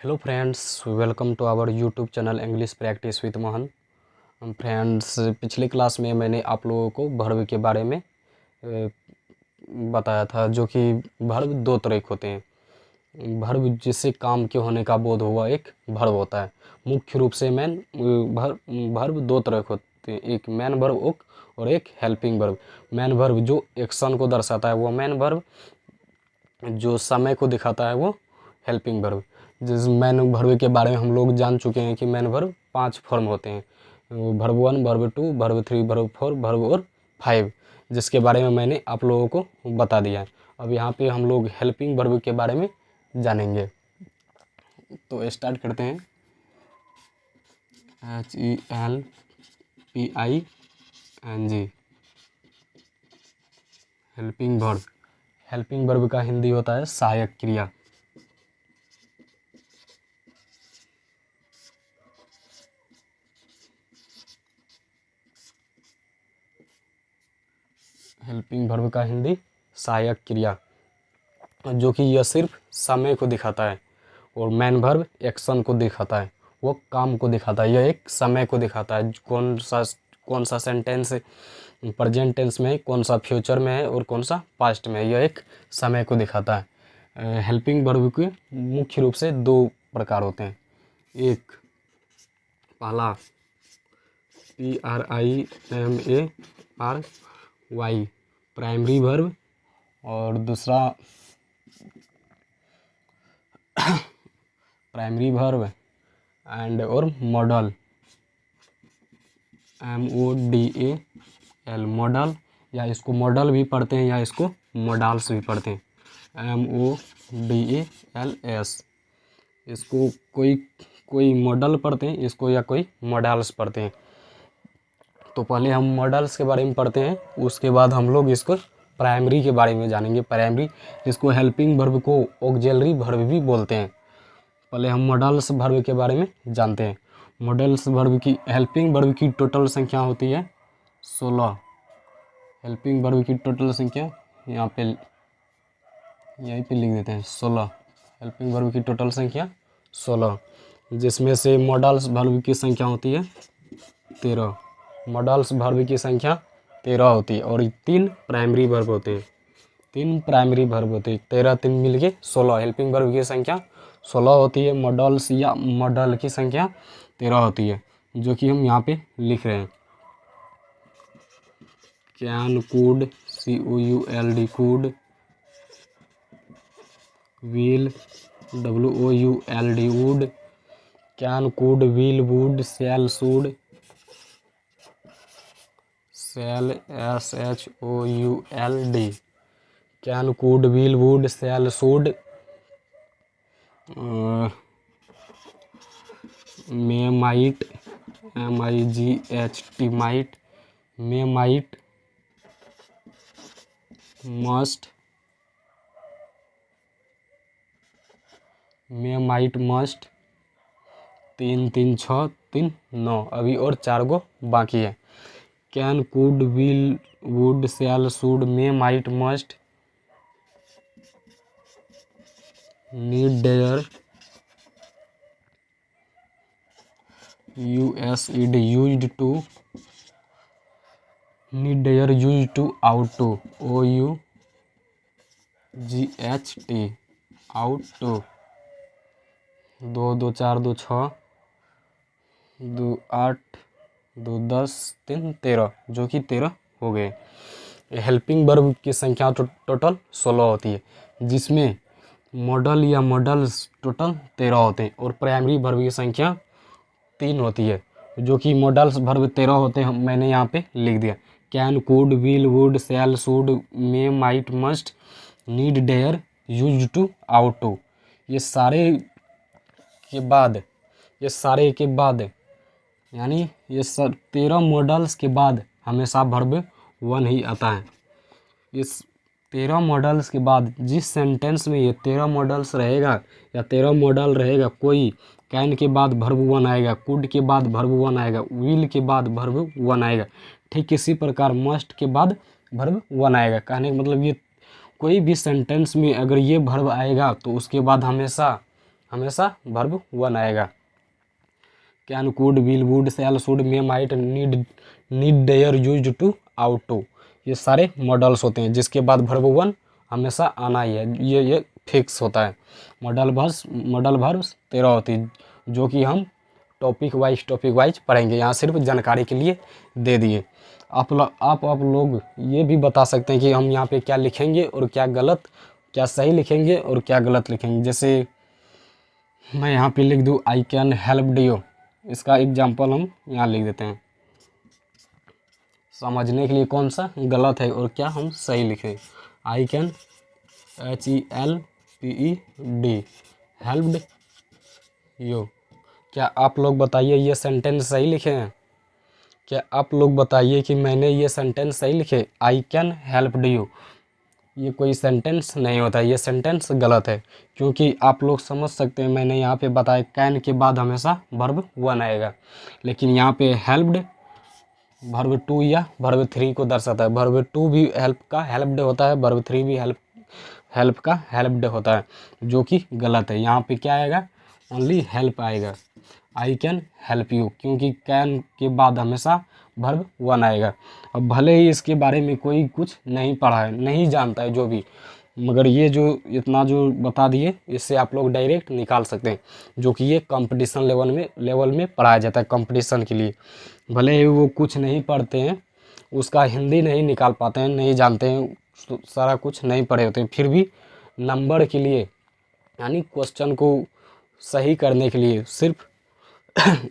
Hello friends, welcome to our YouTube channel English practice with Mohan. Friends, पिछले class में मैंने आप लोगों को वर्ब के बारे में बताया था, जो कि वर्ब दो तरह के होते हैं। वर्ब जिससे काम के होने का बोध हुआ एक वर्ब होता है। मुख्य रूप से वर्ब दो तरह के होते हैं, एक मैन वर्ब और एक हेल्पिंग वर्ब। मैन वर्ब जो एक्शन को दर्शाता है वो मैन वर्ब, जो समय को दिखाता है वो हेल्पिंग वर्ब। जिस मैन वर्ब के बारे में हम लोग जान चुके हैं कि मैन वर्ब 5 फॉर्म होते हैं, verb 1, verb 2, verb 3, verb 4, verb और 5, जिसके बारे में मैंने आप लोगों को बता दिया है। अब यहाँ पे हम लोग हेल्पिंग वर्ब के बारे में जानेंगे, तो स्टार्ट करते हैं। HELPING helping verb. Helping verb का हिंदी होता है सहायक क्रिया। हेल्पिंग वर्ब का हिंदी सहायक क्रिया, जो कि यह सिर्फ समय को दिखाता है, और मैन वर्ब एक्शन को दिखाता है, वो काम को दिखाता है। यह एक समय को दिखाता है, कौन सा सेंटेंस प्रेजेंट टेंस में है, कौन सा फ्यूचर में है और कौन सा पास्ट में है। यह एक समय को दिखाता है। हेल्पिंग वर्ब के मुख्य रूप से 2 प्रकार होते हैं। एक पहला PRIMARY प्राइमरी वर्ब, और दूसरा प्राइमरी वर्ब एंड और मॉडल, MODAL मॉडल, या इसको मॉडल भी पढ़ते हैं या इसको मॉडल्स भी पढ़ते हैं, MODALS। इसको कोई मॉडल पढ़ते हैं इसको, या कोई मॉडल्स पढ़ते हैं। तो पहले हम मॉडल्स के बारे में पढ़ते हैं, उसके बाद हम लोग इसको प्राइमरी के बारे में जानेंगे। प्राइमरी, जिसको हेल्पिंग वर्ब को ऑक्सिलरी वर्ब भी बोलते हैं। पहले हम मॉडल्स वर्ब के बारे में जानते हैं। मॉडल्स वर्ब की, हेल्पिंग वर्ब की टोटल संख्या होती है 16। हेल्पिंग वर्ब की टोटल संख्या यहीं पे लिख देते हैं 16। हेल्पिंग वर्ब की टोटल संख्या 16, जिसमें से मॉडल्स वर्ब की संख्या होती है 13। मॉडल्स वर्ब की संख्या 13 होती है, और 3 प्राइमरी वर्ब होते हैं। 3 प्राइमरी वर्ब होते हैं, 13 3 मिल के 16। हेल्पिंग वर्ब की संख्या 16 होती है, मॉडल्स या मॉडल की संख्या 13 होती है, जो कि हम यहाँ पे लिख रहे हैं। Can, could, COULD could, will, WOULD would, can, could, will, would, shall, should, shall, SHOULD, can, could, will, would, shall, should, may, might, MIGHT might, may, might, must, may, might, must. 3 3 6 3 9, अभी और 4 गो बाकी है। Can, could, will, would, shall, should, may, might, must, need, dare, USED used to, need, dare, used to, ought to, OUGHT ought to. 2 2 4 2 6, 2 8, 2 10, 3 13, जो कि 13 हो गए। Helping verb की संख्या टोटल 16 होती है, जिसमें मॉडल या मॉडल्स टोटल 13 होते हैं, और प्राइमरी वर्ब की संख्या 3 होती है, जो कि मॉडल्स वर्ब 13 होते हैं। मैंने यहाँ पे लिख दिया। Can, could, will, would, shall, should, may, might, must, need, dare, used to, ought to. ये सारे के बाद यानी ये 13 मॉडल्स के बाद हमेशा वर्ब 1 ही आता है। इस 13 मॉडल्स के बाद जिस सेंटेंस में ये 13 मॉडल्स रहेगा या 13 मॉडल रहेगा, कोई कैन के बाद वर्ब 1 आएगा, कुड के बाद वर्ब 1 आएगा, विल के बाद वर्ब 1 आएगा, ठीक इसी प्रकार मस्ट के बाद वर्ब 1 आएगा। कहने का मतलब ये कोई भी सेंटेंस में अगर ये वर्ब आएगा तो उसके बाद हमेशा हमेशा वर्ब वन आएगा। Can, could, will, would, shall, should, may, might, need, dare, used to, ought to, ये सारे मॉडल्स होते हैं जिसके बाद वर्ब वन हमेशा आना ही है, ये फिक्स होता है। मॉडल वर्ब्स 13 होती है जो कि हम टॉपिक वाइज पढ़ेंगे, यहाँ सिर्फ जानकारी के लिए दे दिए। आप लोग ये भी बता सकते हैं कि हम यहाँ पे क्या लिखेंगे और क्या सही लिखेंगे और क्या गलत लिखेंगे। जैसे मैं यहाँ पे लिख दूँ आई कैन हेल्प यू, इसका एग्जाम्पल हम यहाँ लिख देते हैं समझने के लिए कौन सा गलत है और क्या हम सही लिखें। I can HELPED helped you. क्या आप लोग बताइए ये सेंटेंस सही लिखे हैं? क्या आप लोग बताइए कि मैंने ये सेंटेंस सही लिखे? आई कैन हेल्प्ड यू, ये कोई सेंटेंस नहीं होता, ये सेंटेंस गलत है। क्योंकि आप लोग समझ सकते हैं मैंने यहाँ पे बताया कैन के बाद हमेशा वर्ब वन आएगा, लेकिन यहाँ पे हेल्प्ड वर्ब टू या वर्ब थ्री को दर्शाता है। वर्ब टू भी हेल्प का हेल्प्ड होता है, वर्ब थ्री भी हेल्प का हेल्प्ड होता है, जो कि गलत है। यहाँ पे क्या आएगा? ओनली हेल्प आएगा। आई कैन हेल्प यू, क्योंकि कैन के बाद हमेशा वर्ब वन आएगा। अब भले ही इसके बारे में कोई कुछ नहीं पढ़ा है, नहीं जानता है जो भी, मगर ये जो इतना जो बता दिए इससे आप लोग डायरेक्ट निकाल सकते हैं, जो कि ये कंपटीशन लेवल में पढ़ाया जाता है कंपटीशन के लिए। भले ही वो कुछ नहीं पढ़ते हैं, उसका हिंदी नहीं निकाल पाते हैं, नहीं जानते हैं, सारा कुछ नहीं पढ़े होते हैं, फिर भी नंबर के लिए यानी क्वेश्चन को सही करने के लिए सिर्फ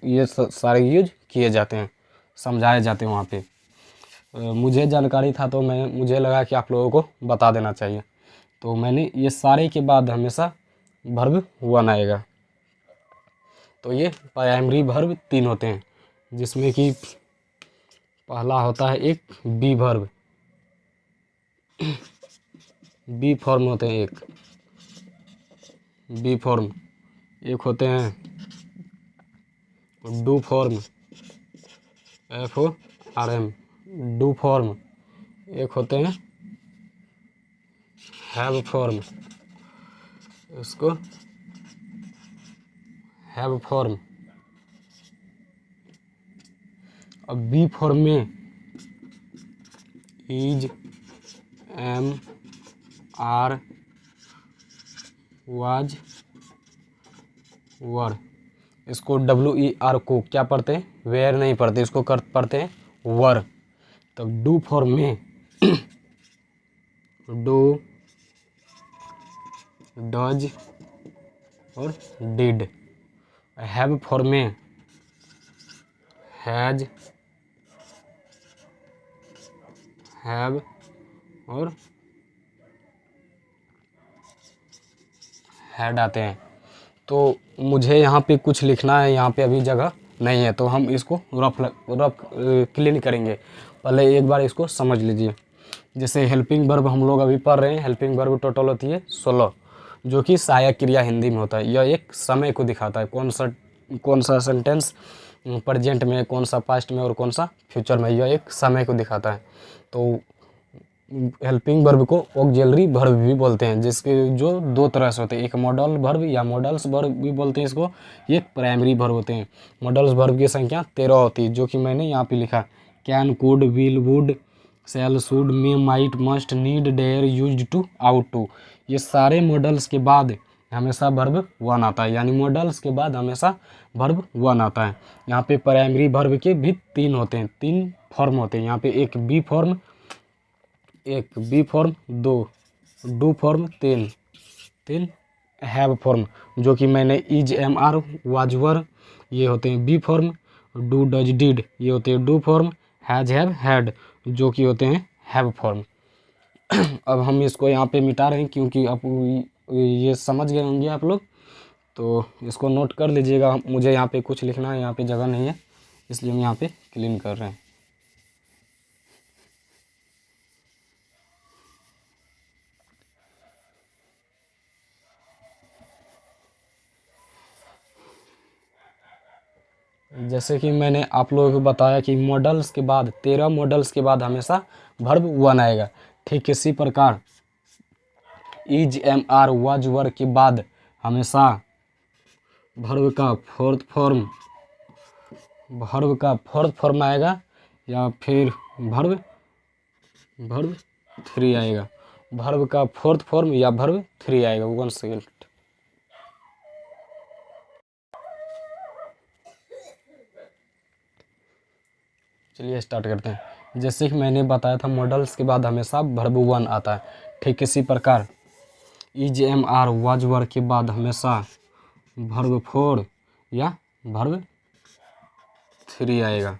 ये सारे यूज किए जाते हैं, समझाए जाते हैं वहाँ पे। मुझे जानकारी था तो मुझे लगा कि आप लोगों को बता देना चाहिए, तो मैंने ये सारे के बाद हमेशा वर्ब वन आएगा। तो ये प्राइमरी वर्ब 3 होते हैं, जिसमें कि पहला होता है एक बी वर्ब, बी फॉर्म होते हैं एक बी फॉर्म, एक होते हैं do form FORM do form, एक होते हैं हैव फॉर्म, इसको हैव फॉर्म। अब बी फॉर्म में इज, एम, आर, वाज, वर, इसको WER को क्या पढ़ते हैं? वेयर नहीं पढ़ते, इसको पढ़ते हैं वर। तब डू फॉर्म में डू, डज और डिड। हैव फॉर्म में हैज, हैव और हैड आते हैं। तो मुझे यहाँ पे कुछ लिखना है, यहाँ पे अभी जगह नहीं है, तो हम इसको रफ क्लीन करेंगे। पहले एक बार इसको समझ लीजिए। जैसे हेल्पिंग वर्ब हम लोग अभी पढ़ रहे हैं, हेल्पिंग वर्ब टोटल होती है 16, जो कि सहायक क्रिया हिंदी में होता है। यह एक समय को दिखाता है, कौन सा सेंटेंस प्रेजेंट में, कौन सा पास्ट में और कौन सा फ्यूचर में, यह एक समय को दिखाता है। तो हेल्पिंग वर्ब को ऑक्सिलरी वर्ब भी बोलते हैं, जिसके जो 2 तरह से होते हैं, एक मॉडल वर्ब या मॉडल्स वर्ब भी बोलते हैं इसको, ये प्राइमरी वर्ब होते हैं। मॉडल्स वर्ब की संख्या 13 होती है, जो कि मैंने यहाँ पे लिखा can, could, will, would, shall, should, may, might, must, need, dare, used to, ought to, ये सारे मॉडल्स के बाद हमेशा वर्ब वन आता है, यानी मॉडल्स के बाद हमेशा वर्ब वन आता है। यहाँ पे प्राइमरी वर्ब के भी 3 होते हैं, 3 फॉर्म होते हैं। यहाँ पे एक बी फॉर्म, एक be form, 2 do form, 3 have form, जो कि मैंने is, am, are, was, were, ये होते हैं be form. Do, does, did, ये होते हैं do form. Has, have, had, जो कि होते हैं हैव फॉर्म। अब हम इसको यहाँ पे मिटा रहे हैं, क्योंकि आप ये समझ गए होंगे आप लोग, तो इसको नोट कर लीजिएगा। मुझे यहाँ पे कुछ लिखना है, यहाँ पे जगह नहीं है, इसलिए हम यहाँ पे क्लीन कर रहे हैं। जैसे कि मैंने आप लोगों को बताया कि मॉडल्स के बाद 13 मॉडल्स के बाद हमेशा वर्ब वन आएगा। ठीक इसी प्रकार is, am, are, was, were के बाद हमेशा भर्व का फोर्थ फॉर्म आएगा या फिर भर्व 3 आएगा। भर्व का फोर्थ फॉर्म या भर्व 3 आएगा। 1 सेकेंड। चलिए स्टार्ट करते हैं। जैसे कि मैंने बताया था मॉडल्स के बाद हमेशा भर्व 1 आता है। ठीक इसी प्रकार is am are was were के बाद हमेशा भर्व 4 या भर्व 3 आएगा।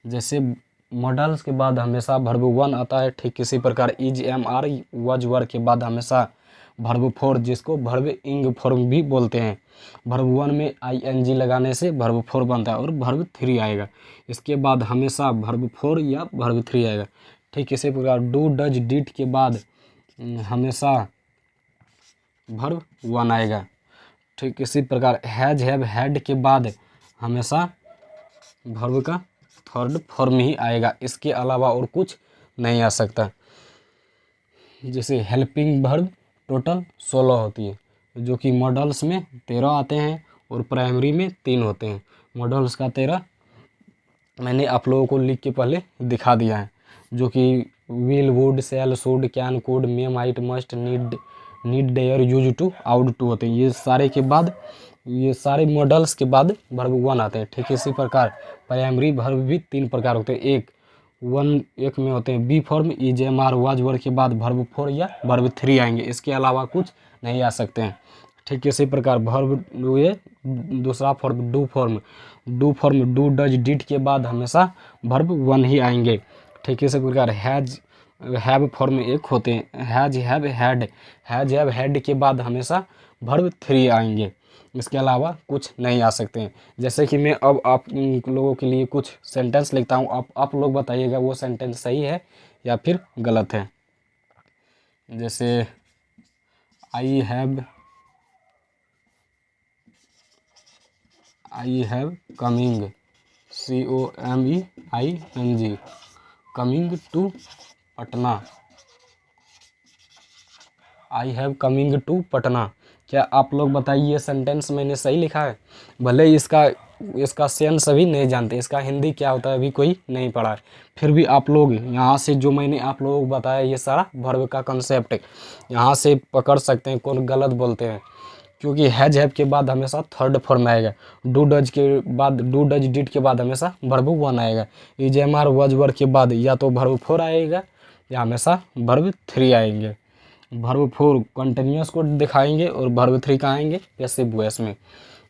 जैसे मॉडल्स के बाद हमेशा भर्व 1 आता है, ठीक इसी प्रकार is am are was were के बाद हमेशा भर्व 4, जिसको भर्व इंग फॉर्म भी बोलते हैं। भर्व 1 में ING लगाने से भर्व 4 बनता है और भर्व 3 आएगा। इसके बाद हमेशा भर्व 4 या भर्व 3 आएगा। ठीक इसी प्रकार डू डज डिड के बाद हमेशा भर्व 1 आएगा। ठीक इसी प्रकार हैज हैव हैड के बाद हमेशा भर्व का थर्ड फॉर्म ही आएगा। इसके अलावा और कुछ नहीं आ सकता। जैसे हेल्पिंग भर्व टोटल 16 होती है, जो कि मॉडल्स में 13 आते हैं और प्राइमरी में 3 होते हैं। मॉडल्स का 13 मैंने आप लोगों को लिख के पहले दिखा दिया है, जो कि will, would, shall, should, can, could, may, might, must, need, dare, use to, ought to होते हैं। ये सारे मॉडल्स के बाद भर्व 1 आते हैं। ठीक इसी प्रकार प्राइमरी भर्व भी 3 प्रकार होते हैं। एक में होते हैं be form, is am are was were के बाद भर्व 4 या भर्व 3 आएंगे। इसके अलावा कुछ नहीं आ सकते हैं। ठीक इसी प्रकार भर्व ये दूसरा form do form do does did के बाद हमेशा भर्व 1 ही आएंगे। ठीक इसी प्रकार हैव फॉर्म एक होते हैं, हैज हैव हैड के बाद हमेशा भर्व 3 आएंगे। इसके अलावा कुछ नहीं आ सकते हैं। जैसे कि मैं अब आप लोगों के लिए कुछ सेंटेंस लिखता हूँ, आप लोग बताइएगा वो सेंटेंस सही है या फिर गलत है। जैसे I have coming, COMEING, coming to Patna. I have coming to Patna. क्या आप लोग बताइए ये सेंटेंस मैंने सही लिखा है? भले ही इसका सेंस अभी नहीं जानते, इसका हिंदी क्या होता है अभी कोई नहीं पढ़ा है, फिर भी आप लोग यहाँ से जो मैंने आप लोगों को बताया ये सारा भर्व का कंसेप्ट है, यहाँ से पकड़ सकते हैं कौन गलत बोलते हैं। क्योंकि हैज हैव के बाद हमेशा थर्ड फॉर्म आएगा, डू डज डिड के बाद हमेशा भर्व 1 आएगा, is am are was were के बाद या तो भर्व 4 आएगा या हमेशा भर्व 3 आएंगे। भर्व 4 कंटिन्यूअस को दिखाएंगे और भर्व 3 कहाँ आएंगे? पैसिव वॉइस में।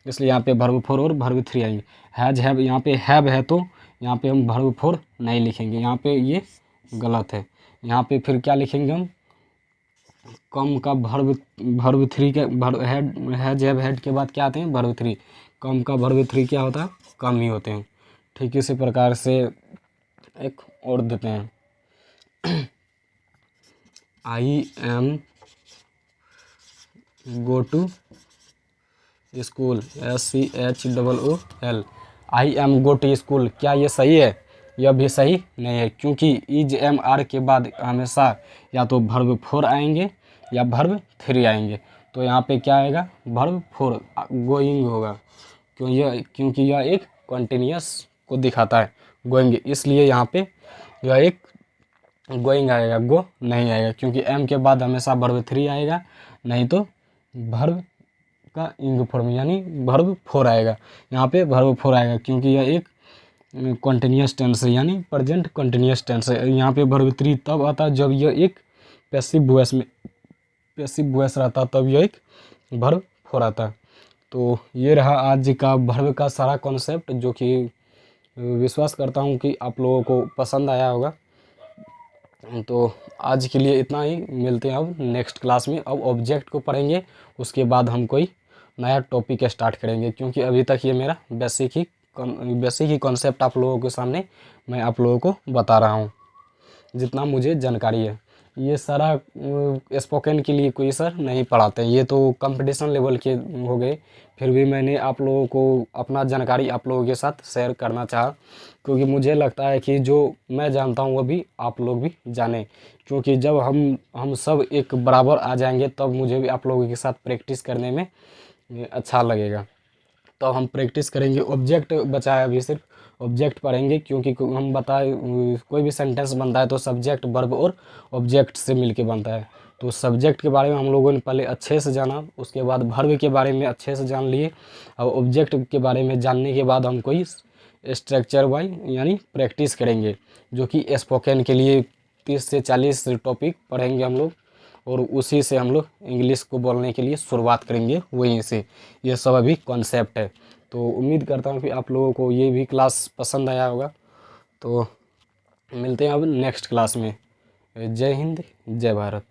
इसलिए यहाँ पे भर्व 4 और भर्व 3 आएंगे। हैज हैव यहाँ पे हैव है तो यहाँ पे हम भर्व 4 नहीं लिखेंगे, यहाँ पे ये गलत है। यहाँ पे फिर क्या लिखेंगे हम? कम का भर्व 3 के हैज हैव हैड के बाद क्या आते हैं? भर्व 3। कम का भर्व 3 क्या होता है? कम ही होते हैं। ठीक इसी प्रकार से एक और देते हैं, I am go to school, SCHOOL, I am go to school. क्या ये सही है? यह भी सही नहीं है, क्योंकि इज एम आर के बाद हमेशा या तो भर्व 4 आएंगे या भर्व 3 आएंगे। तो यहाँ पे क्या आएगा? भर्व 4 गोइंग होगा, क्योंकि यह एक कंटिन्यूअस को दिखाता है, गोइंग, इसलिए यहाँ पे यह एक गोइंग आएगा, गो नहीं आएगा, क्योंकि एम के बाद हमेशा भर्व 3 आएगा, नहीं तो भर्व का इंग फॉर्म यानी भर्व 4 आएगा। यहाँ पे भर्व 4 आएगा क्योंकि यह एक कंटिन्यूअस टेंस है, यानी प्रेजेंट कंटिन्यूअस टेंस है। यहाँ पे भर्व 3 तब आता जब यह एक पैसिव वॉइस रहता, तब यह एक भर्व 4 आता। तो ये रहा आज का भर्व का सारा कॉन्सेप्ट, जो कि विश्वास करता हूँ कि आप लोगों को पसंद आया होगा। तो आज के लिए इतना ही, मिलते हैं अब नेक्स्ट क्लास में। अब ऑब्जेक्ट को पढ़ेंगे, उसके बाद हम कोई नया टॉपिक स्टार्ट करेंगे, क्योंकि अभी तक ये मेरा बेसिक ही कॉन्सेप्ट आप लोगों के सामने मैं आप लोगों को बता रहा हूँ, जितना मुझे जानकारी है। ये सारा स्पोकन के लिए कोई सर नहीं पढ़ाते हैं, ये तो कंपटीशन लेवल के हो गए। फिर भी मैंने आप लोगों को अपना जानकारी आप लोगों के साथ शेयर करना चाहा, क्योंकि मुझे लगता है कि जो मैं जानता हूँ वो भी आप लोग भी जानें, क्योंकि जब हम सब एक बराबर आ जाएंगे तब मुझे भी आप लोगों के साथ प्रैक्टिस करने में अच्छा लगेगा। तो अब हम प्रैक्टिस करेंगे। ऑब्जेक्ट बचा है अभी, सिर्फ ऑब्जेक्ट पढ़ेंगे, क्योंकि हम बताए कोई भी सेंटेंस बनता है तो सब्जेक्ट वर्ब और ऑब्जेक्ट से मिलके बनता है। तो सब्जेक्ट के बारे में हम लोगों ने पहले अच्छे से जाना, उसके बाद वर्ब के बारे में अच्छे से जान लिए, और ऑब्जेक्ट के बारे में जानने के बाद हम कोई स्ट्रक्चर वाइज यानी प्रैक्टिस करेंगे, जो कि स्पोकन के लिए 30 से 40 टॉपिक पढ़ेंगे हम लोग, और उसी से हम लोग इंग्लिश को बोलने के लिए शुरुआत करेंगे वहीं से। ये सब अभी कॉन्सेप्ट है। तो उम्मीद करता हूँ कि आप लोगों को ये भी क्लास पसंद आया होगा। तो मिलते हैं अब नेक्स्ट क्लास में। जय हिंद, जय भारत।